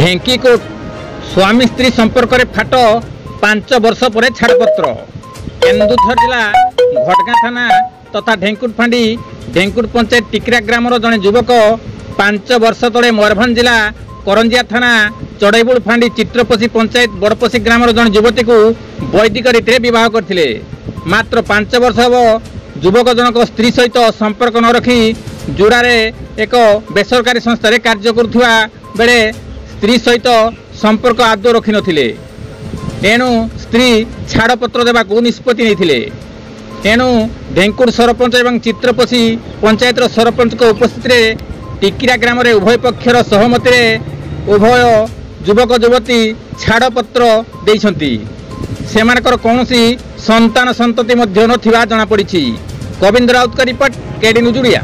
ढेंकीकोट स्वामी स्त्री संपर्क में फाट 5 वर्ष पर छाड़पत्र। केन्दुझर जिला घटगाँ थाना तथा ढेंकुटफांडी ढेंकुट पंचायत टिकरा ग्रामर जड़े युवक 5 वर्ष तले मयूरभंज जिला करंजिया थाना चढ़ईबुड़ फांडी चित्रपसी पंचायत बड़पसी ग्रामर जड़े युवती को वैदिक रीति विवाह करथिले। मात्र 5 वर्ष हम युवक जनक स्त्री सहित संपर्क न रखी जोड़े एक बेसरकारी संस्था कार्य करुवा बेले स्त्री सहित संपर्क आदौ रखि नथिले। एणु स्त्री छाड़पत्र देवाक निष्पत्ति नहीं। एणु ढेंकुट सरपंच और चित्रपसी पंचायत सरपंच उपस्थित टिकिरा ग्राम उभय पक्षर सहमति उभय युवक युवती छाड़पत्र देइछंती। सेमानकर कौनसी संतान संतति मध्य नथिबा जଣା पड़िछि। गोविंद राउत का रिपोर्ट, केडी न्यूज ओडिया।